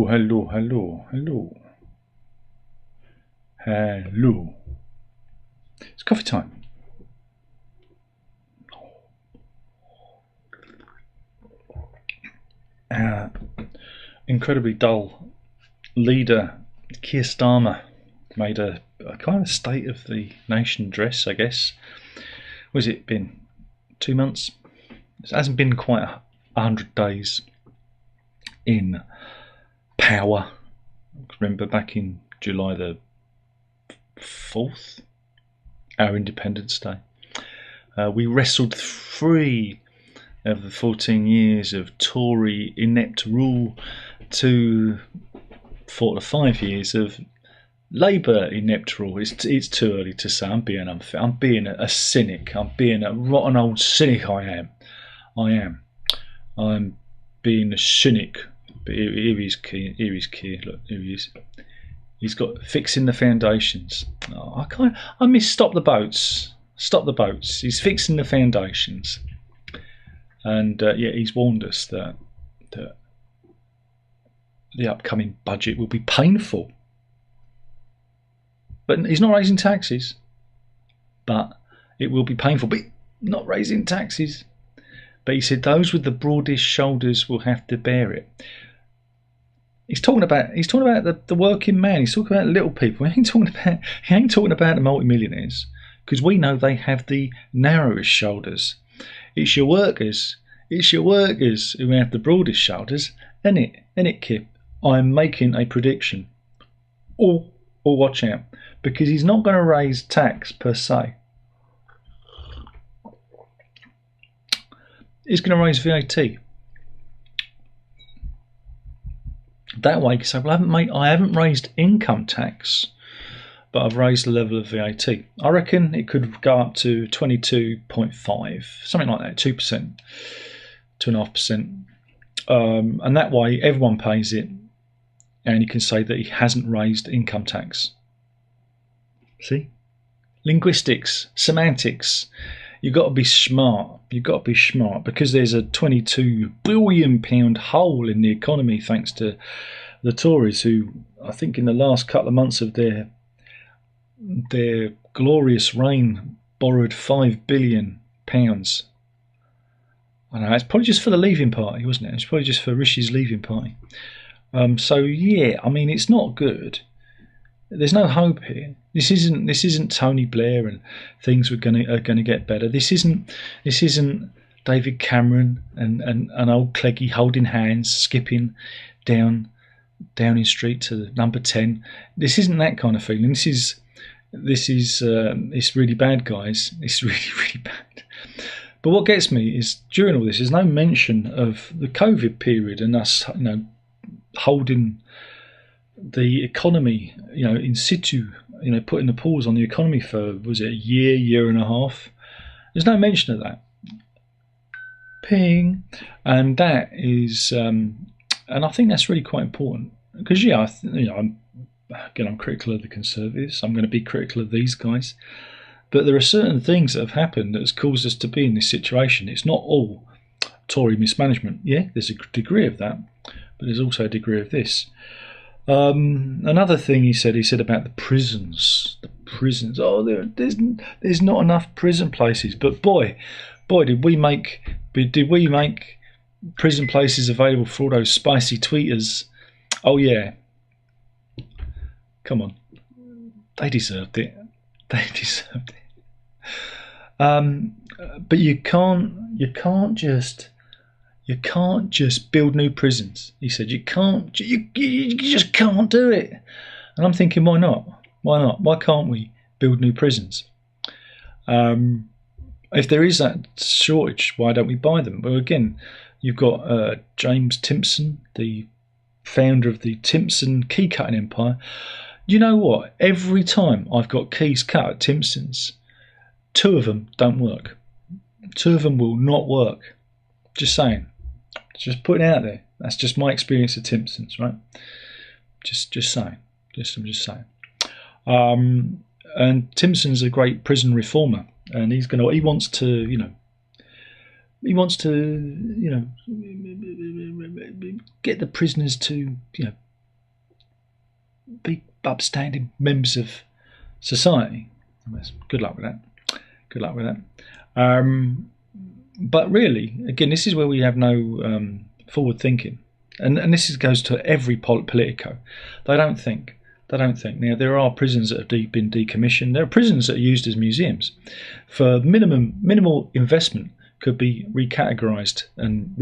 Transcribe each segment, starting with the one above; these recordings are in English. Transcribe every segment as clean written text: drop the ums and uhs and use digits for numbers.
Hello. It's coffee time. Our incredibly dull leader, Keir Starmer, made a kind of state of the nation address, I guess. Was it been 2 months? It hasn't been quite 100 days in power. I remember back in July the 4th, our Independence Day, we wrestled free of the 14 years of Tory inept rule to 4 to 5 years of Labour inept rule. It's too early to say. I'm being unfair. I'm being a cynic. I'm being a rotten old cynic. I am. I'm being a cynic. But here he's Keir. Here he's Keir. Look, here he is. He's got fixing the foundations. Oh, I miss stop the boats. Stop the boats. He's fixing the foundations. And he's warned us that the upcoming budget will be painful. But he's not raising taxes. But it will be painful. But not raising taxes. But he said those with the broadest shoulders will have to bear it. He's talking about the working man. He's talking about little people. He ain't talking about the multimillionaires, because we know they have the narrowest shoulders. It's your workers who have the broadest shoulders, isn't it, Kip? I'm making a prediction. Or watch out, because he's not going to raise tax per se. He's going to raise VAT. That way, you can say, well, I haven't raised income tax, but I've raised the level of VAT. I reckon it could go up to 22.5, something like that, 2%, 2.5%. And that way, everyone pays it, and you can say that he hasn't raised income tax. See? Linguistics, semantics. You've got to be smart. Because there's a £22 billion hole in the economy thanks to the Tories, who I think in the last couple of months of their glorious reign borrowed £5 billion. I know, it's probably just for the leaving party, wasn't it? It's probably just for Rishi's leaving party. So yeah, I mean, it's not good. There's no hope here. This isn't Tony Blair and things are going to get better. This isn't David Cameron and old Cleggy holding hands, skipping down Downing Street to number 10. This isn't that kind of feeling. This is it's really bad, guys. It's really, really bad. But what gets me is during all this, there's no mention of the COVID period and us, holding the economy, in situ, putting the pause on the economy for, was it a year and a half? There's no mention of that. Ping. And that is, and I think that's really quite important, because I'm critical of the Conservatives. I'm going to be critical of these guys, but there are certain things that have happened that has caused us to be in this situation. It's not all Tory mismanagement. Yeah, there's a degree of that, but there's also a degree of this. Another thing he said about the prisons. Oh, there's not enough prison places. But boy, did we make prison places available for all those spicy tweeters. Oh yeah, come on, they deserved it. But you can't just build new prisons. He said you just can't do it. And I'm thinking, why not? Why can't we build new prisons? If there is that shortage, why don't we buy them? Well, again, you've got James Thompson, the founder of the Thompson key cutting empire. You know what? Every time I've got keys cut at Thompson's, 2 of them don't work. 2 of them will not work. Just saying. Just putting it out there. That's just my experience at Thompson's, right? Just saying. I'm just saying. And Thompson's a great prison reformer, and he wants to get the prisoners to be upstanding members of society. Good luck with that. Good luck with that. But really, again, this is where we have no forward thinking, and this goes to every politico. They don't think. Now, there are prisons that have been decommissioned. There are prisons that are used as museums. For minimal investment, could be recategorised and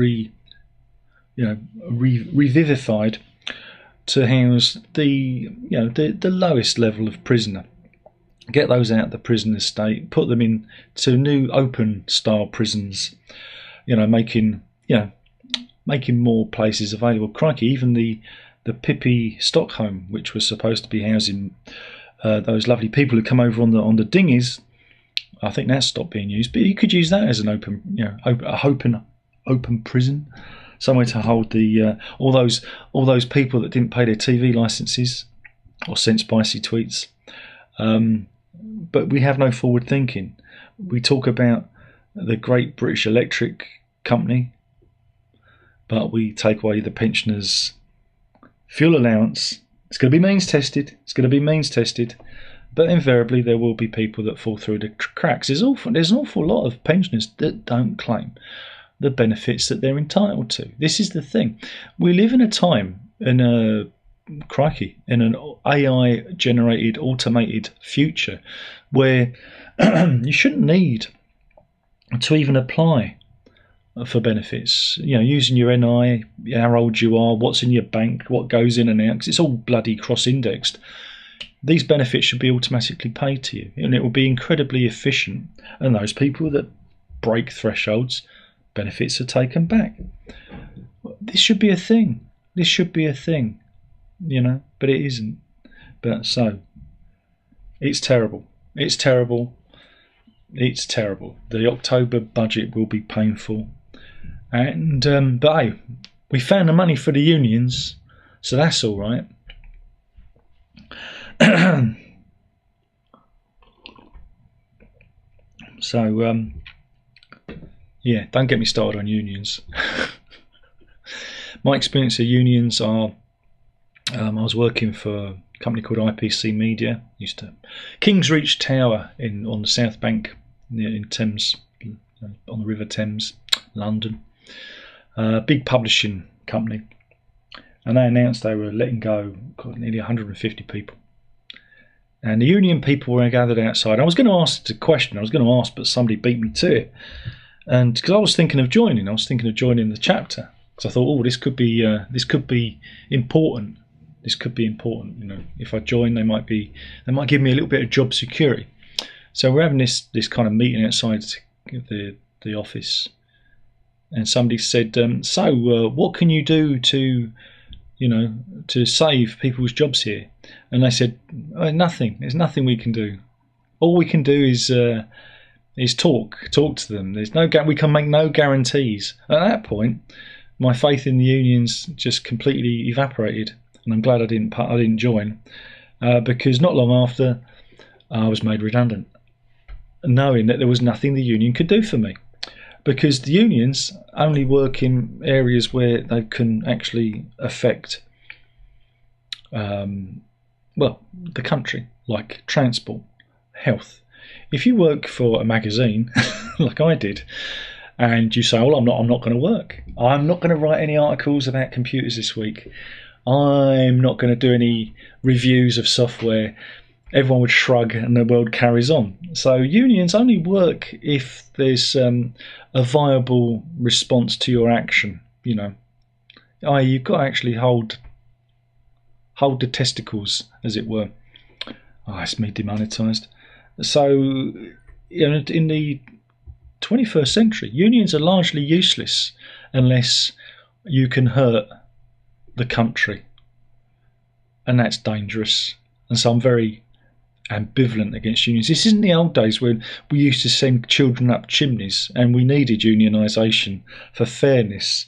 revivified to house the lowest level of prisoner. Get those out of the prison estate, put them into new open style prisons. Making more places available. Crikey, even the Pippi Stockholm, which was supposed to be housing those lovely people who come over on the dinghies, I think that's stopped being used. But you could use that as an open prison, somewhere to hold all those people that didn't pay their TV licenses or sent spicy tweets. But we have no forward thinking. We talk about the great British Electric Company, but we take away the pensioners' fuel allowance. It's going to be means tested. But invariably there will be people that fall through the cracks. There's an awful lot of pensioners that don't claim the benefits that they're entitled to. This is the thing. We live in a time, in an AI-generated, automated future where you shouldn't need to even apply for benefits. Using your NI, how old you are, what's in your bank, what goes in and out, because it's all bloody cross-indexed. These benefits should be automatically paid to you, and it will be incredibly efficient. And those people that break thresholds, benefits are taken back. This should be a thing. But it isn't. But so, it's terrible. The October budget will be painful. And but hey, we found the money for the unions, so that's all right. So yeah, don't get me started on unions. My experience of unions are, I was working for a company called IPC Media, used to King's Reach Tower on the South Bank, in Thames, on the River Thames, London. Big publishing company, and they announced they were letting go nearly 150 people. And the union people were gathered outside. I was going to ask the question. But somebody beat me to it. And because I was thinking of joining the chapter, because I thought, this could be important. This could be important. If I join, they might give me a little bit of job security. So we're having this kind of meeting outside the office, and somebody said, what can you do to save people's jobs here? And they said, nothing. There's nothing we can do. All we can do is talk to them. We can make no guarantees. At that point, my faith in the unions just completely evaporated, and I'm glad I didn't join, because not long after I was made redundant, knowing that there was nothing the union could do for me, because the unions only work in areas where they can actually affect the country, like transport, health. If you work for a magazine like I did, and you say, I'm not going to work, I'm not going to write any articles about computers this week, I'm not going to do any reviews of software, everyone would shrug and the world carries on. So unions only work if there's a viable response to your action. You've got to actually hold the testicles, as it were. It's me demonetised. So in the 21st century, unions are largely useless unless you can hurt the country, and that's dangerous. And so I'm very ambivalent against unions. This isn't the old days when we used to send children up chimneys and we needed unionisation for fairness.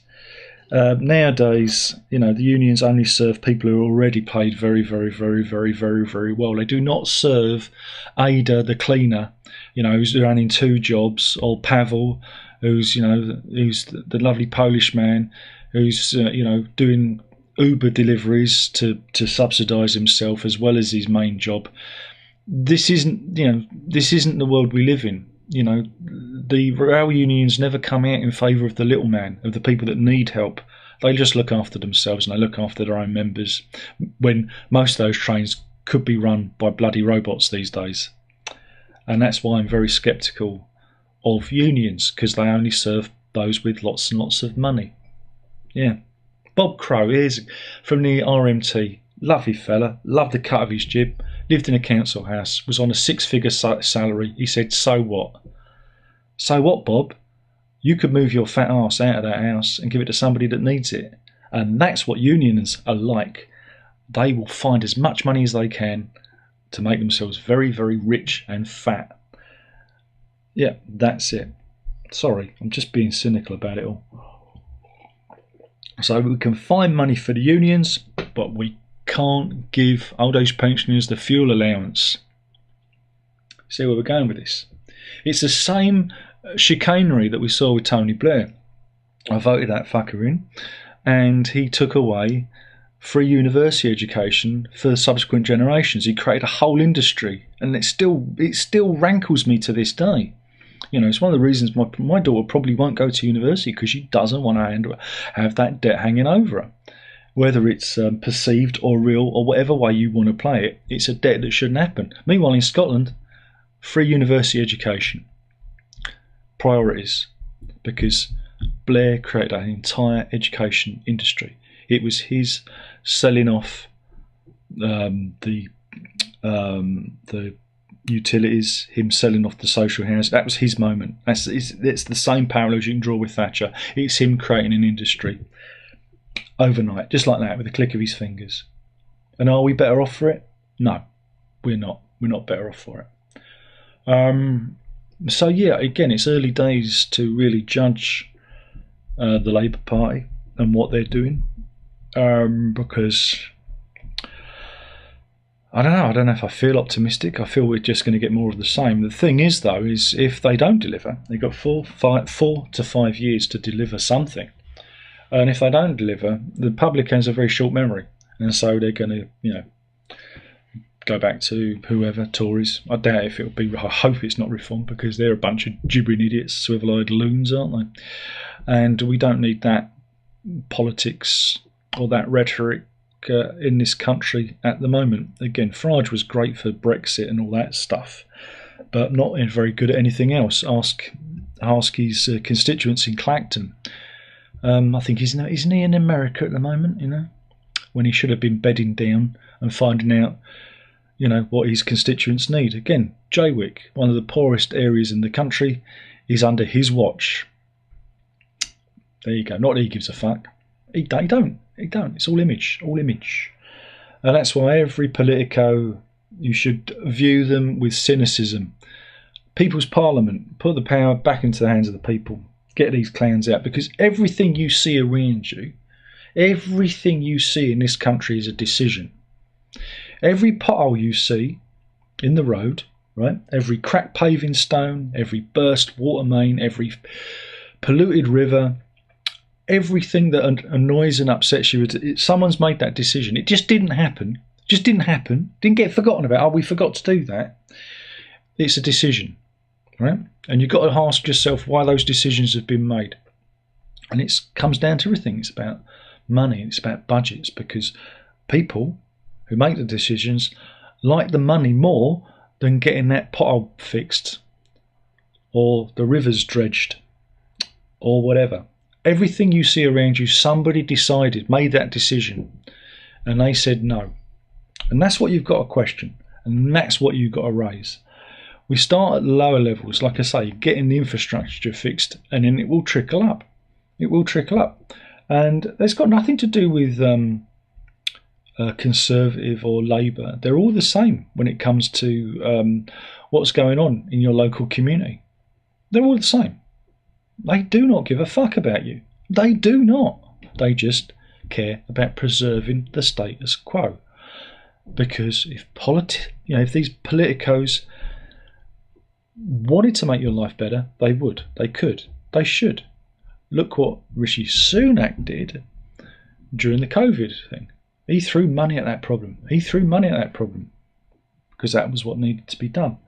Nowadays, the unions only serve people who are already paid very, very, very, very, very, very well. They do not serve Ada, the cleaner, who's running 2 jobs, or Pavel, who's the lovely Polish man who's doing Uber deliveries to subsidise himself as well as his main job. This isn't the world we live in. The rail unions never come out in favour of the little man, of the people that need help. They just look after themselves and they look after their own members, when most of those trains could be run by bloody robots these days. And that's why I'm very sceptical of unions, because they only serve those with lots and lots of money. Yeah. Bob Crow, here's from the RMT. Lovely fella, loved the cut of his jib, lived in a council house, was on a 6-figure salary. He said, so what? So what, Bob? You could move your fat arse out of that house and give it to somebody that needs it. And that's what unions are like. They will find as much money as they can to make themselves very, very rich and fat. Yeah, that's it. Sorry, I'm just being cynical about it all. So we can find money for the unions, but we can't give old age pensioners the fuel allowance. See where we're going with this? It's the same chicanery that we saw with Tony Blair. I voted that fucker in, and he took away free university education for subsequent generations. He created a whole industry, and it still rankles me to this day. It's one of the reasons my daughter probably won't go to university, because she doesn't want to have that debt hanging over her. Whether it's perceived or real or whatever way you want to play it, it's a debt that shouldn't happen. Meanwhile, in Scotland, free university education. Priorities. Because Blair created an entire education industry. It was his selling off the utilities, him selling off the social housing. That was his moment. It's the same parallels you can draw with Thatcher. It's him creating an industry overnight, just like that, with a click of his fingers. And are we better off for it? No, we're not. We're not better off for it. So yeah, again, it's early days to really judge the Labour Party and what they're doing, because I don't know if I feel optimistic. I feel we're just going to get more of the same. The thing is, though, is if they don't deliver, they've got 4 to 5 years to deliver something. And if they don't deliver, the public has a very short memory. And so they're going to, go back to whoever, Tories. I doubt if it'll be, I hope it's not Reform, because they're a bunch of gibbering idiots, swivel-eyed loons, aren't they? And we don't need that politics or that rhetoric in this country at the moment. Again, Farage was great for Brexit and all that stuff, but not very good at anything else. Ask his constituents in Clacton. I think isn't he in America at the moment? When he should have been bedding down and finding out, what his constituents need. Again, Jaywick, one of the poorest areas in the country, is under his watch. There you go. Not that he gives a fuck. He don't. It's all image. And that's why every politico, you should view them with cynicism. People's Parliament, put the power back into the hands of the people. Get these clowns out, because everything you see around you, everything you see in this country is a decision. Every pothole you see in the road, right? Every cracked paving stone, every burst water main, every polluted river, everything that annoys and upsets you, someone's made that decision. It just didn't happen. Didn't get forgotten about. Oh, we forgot to do that. It's a decision, right? And you've got to ask yourself why those decisions have been made. And it comes down to everything. It's about money. It's about budgets, because people who make the decisions like the money more than getting that pothole fixed or the rivers dredged or whatever. Everything you see around you, somebody decided, made that decision, and they said no. And that's what you've got to question, and that's what you've got to raise. We start at the lower levels, like I say, getting the infrastructure fixed, and then it will trickle up. And it's got nothing to do with Conservative or Labour. They're all the same when it comes to what's going on in your local community. They're all the same. They do not give a fuck about you. They do not. They just care about preserving the status quo. Because if these politicos wanted to make your life better, they would. They could. They should. Look what Rishi Sunak did during the COVID thing. He threw money at that problem. He threw money at that problem because that was what needed to be done.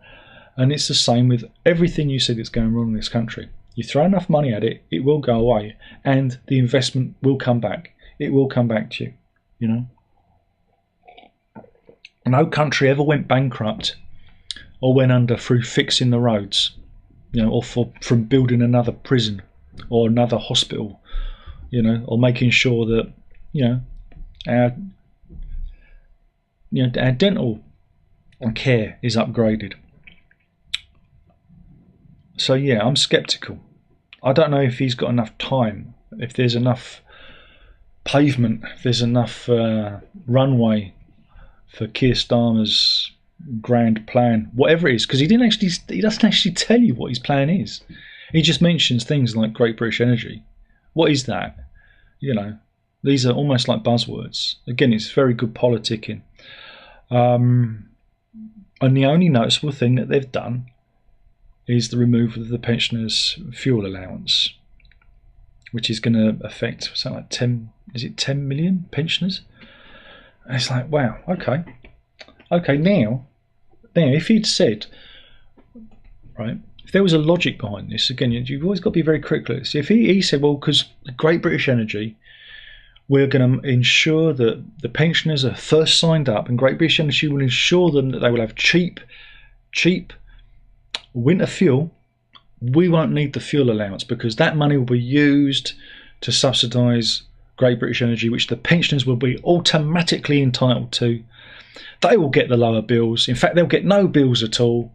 And it's the same with everything you see that's going wrong in this country. You throw enough money at it, it will go away, and the investment will come back. It will come back to you, you know. No country ever went bankrupt or went under through fixing the roads, you know, or from building another prison or another hospital, you know, or making sure that, our dental care is upgraded. So yeah, I'm sceptical. I don't know if he's got enough time, if there's enough pavement, if there's enough runway for Keir Starmer's grand plan, whatever it is, because he doesn't actually tell you what his plan is. He just mentions things like Great British Energy. What is that? You know, these are almost like buzzwords. Again, it's very good politicking. And the only noticeable thing that they've done is the removal of the pensioners' fuel allowance, which is going to affect something like 10 million pensioners? And it's like, wow, okay. Now, if he'd said, right, if there was a logic behind this, again, you've always got to be very critical of this. If he said, well, because Great British Energy, we're going to ensure that the pensioners are first signed up, and Great British Energy will ensure them that they will have cheap winter fuel. We won't need the fuel allowance because that money will be used to subsidise Great British Energy, which the pensioners will be automatically entitled to. They will get the lower bills. In fact, they'll get no bills at all.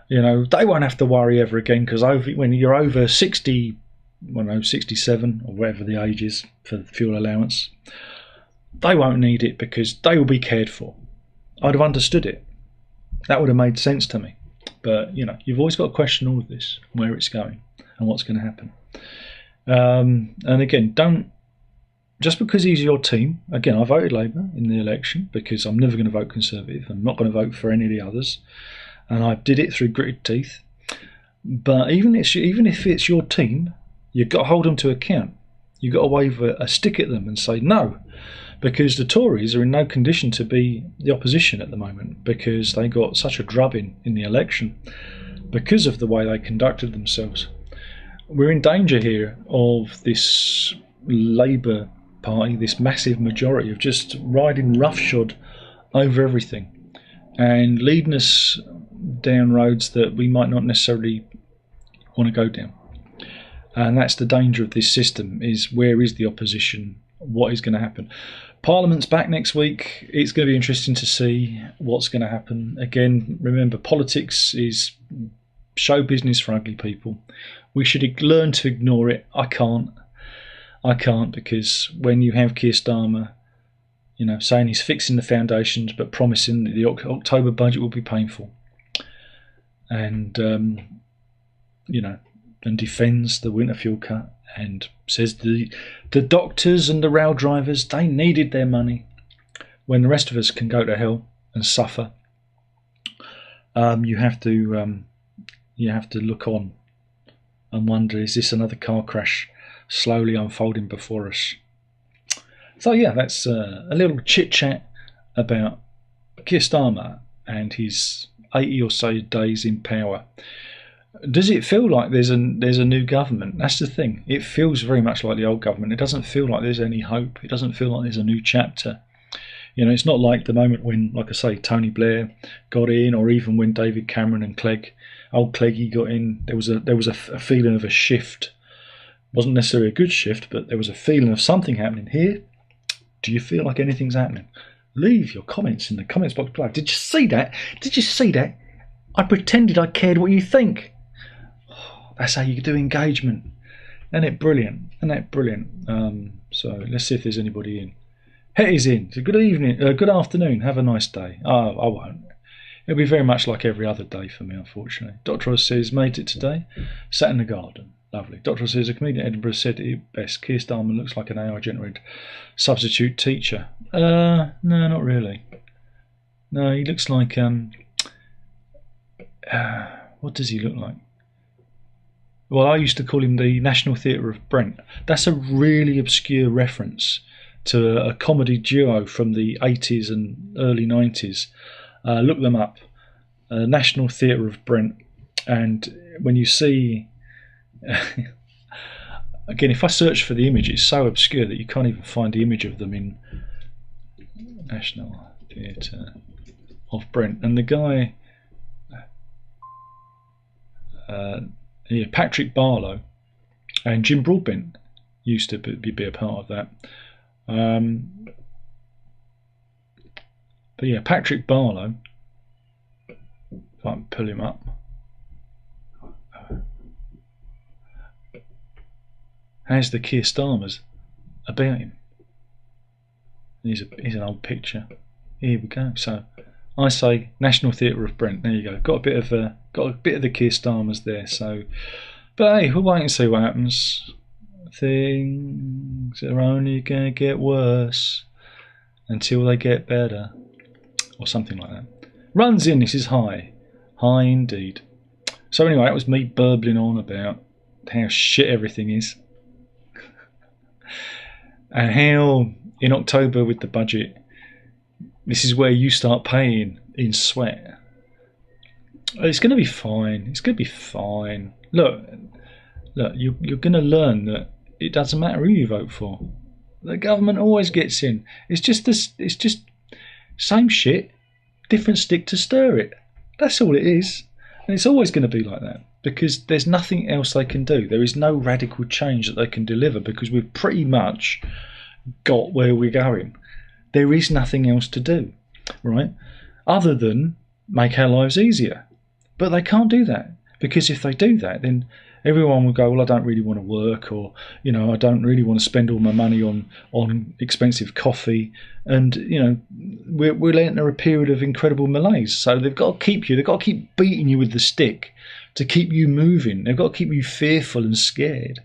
You know, they won't have to worry ever again, because when you're over 60, 67 or whatever the age is for the fuel allowance, they won't need it because they will be cared for. I'd have understood it. That would have made sense to me. But, you know, you've always got to question all of this, where it's going and what's going to happen. And again, just because he's your team, again, I voted Labour in the election because I'm never going to vote Conservative. I'm not going to vote for any of the others. And I did it through gritted teeth. But even if it's your team, you've got to hold them to account. You've got to wave a stick at them and say no, because the Tories are in no condition to be the opposition at the moment, because they got such a drubbing in the election because of the way they conducted themselves. We're in danger here of this Labour Party, this massive majority, of just riding roughshod over everything and leading us down roads that we might not necessarily want to go down. And that's the danger of this system, is where is the opposition? What is going to happen? Parliament's back next week. It's going to be interesting to see what's going to happen. Again, remember, politics is show business for ugly people. We should learn to ignore it. I can't, because when you have Keir Starmer, you know, saying he's fixing the foundations but promising that the October budget will be painful, and you know, and defends the winter fuel cut and says the doctors and the rail drivers, they needed their money, when the rest of us can go to hell and suffer. You have to look on and wonder, is this another car crash slowly unfolding before us? So yeah, that's a little chit chat about Keir Starmer and his 80 or so days in power. Does it feel like there's a new government? That's the thing. It feels very much like the old government. It doesn't feel like there's any hope. It doesn't feel like there's a new chapter. You know, it's not like the moment when, like I say, Tony Blair got in, or even when David Cameron and old Cleggy got in. There was a feeling of a shift. It wasn't necessarily a good shift, but there was a feeling of something happening here. Do you feel like anything's happening? Leave your comments in the comments box below. Did you see that? Did you see that? I pretended I cared what you think. That's how you do engagement. Isn't it brilliant? So let's see if there's anybody in. Hetty's in. So good evening, good afternoon. Have a nice day. I won't. It'll be very much like every other day for me, unfortunately. Dr. Oz says, made it today. Sat in the garden. Lovely. Dr. Oz says, a comedian in Edinburgh said it best. Keir Starmer looks like an AI-generated substitute teacher. No, not really. No, he looks like... what does he look like? Well, I used to call him the National Theatre of Brent. That's a really obscure reference to a comedy duo from the 80s and early 90s. Look them up. National Theatre of Brent. And when you see... Again, if I search for the image, it's so obscure that you can't even find the image of them in National Theatre of Brent. And the guy... Patrick Barlow and Jim Broadbent used to be a part of that. But yeah, Patrick Barlow, if I can pull him up, has the Keir Starmers about him. Here's an old picture. Here we go. So I say National Theatre of Brent. There you go. Got a bit of the Keir Starmers there. So, but hey, we'll wait and see what happens. Things are only gonna get worse until they get better, or something like that. Runs in. This is high indeed. So anyway, that was me burbling on about how shit everything is, and how in October with the budget, this is where you start paying in sweat. It's going to be fine. It's going to be fine. Look, you're going to learn that it doesn't matter who you vote for. The government always gets in. It's just same shit, different stick to stir it. That's all it is. And it's always going to be like that, because there's nothing else they can do. There is no radical change that they can deliver, because we've pretty much got where we're going. There is nothing else to do, right? Other than make our lives easier. But they can't do that, because if they do that, then everyone will go, well, I don't really want to work, or, you know, I don't really want to spend all my money on expensive coffee. And, you know, we'll enter a period of incredible malaise. So they've got to keep you, they've got to keep beating you with the stick to keep you moving. They've got to keep you fearful and scared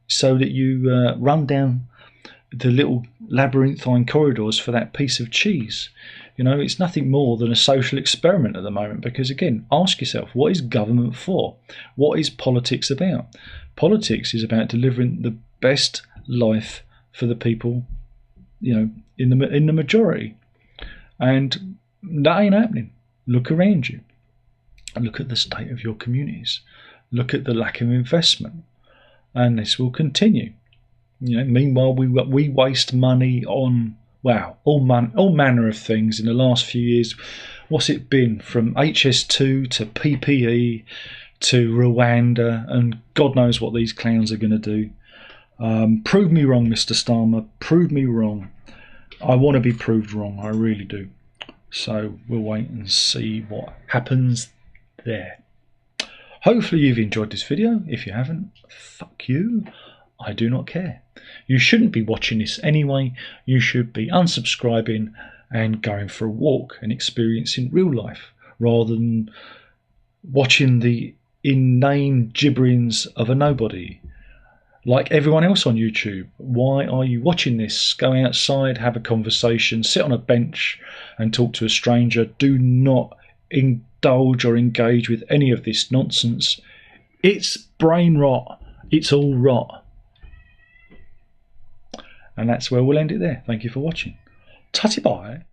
so that you run down the little labyrinthine corridors for that piece of cheese. You know, it's nothing more than a social experiment at the moment, because, again, ask yourself, what is government for? What is politics about? Politics is about delivering the best life for the people, you know, in the majority. And that ain't happening. Look around you. Look at the state of your communities. Look at the lack of investment. And this will continue. You know, meanwhile, we waste money on, wow, all manner of things in the last few years. What's it been? From HS2 to PPE to Rwanda, and God knows what these clowns are going to do. Prove me wrong, Mr. Starmer. Prove me wrong. I want to be proved wrong. I really do. So we'll wait and see what happens there. Hopefully you've enjoyed this video. If you haven't, fuck you. I do not care. You shouldn't be watching this anyway. You should be unsubscribing and going for a walk and experiencing real life, rather than watching the inane gibberings of a nobody like everyone else on YouTube. Why are you watching this? Go outside, have a conversation, sit on a bench and talk to a stranger. Do not indulge or engage with any of this nonsense. It's brain rot. It's all rot. And that's where we'll end it there. Thank you for watching. Tutty bye.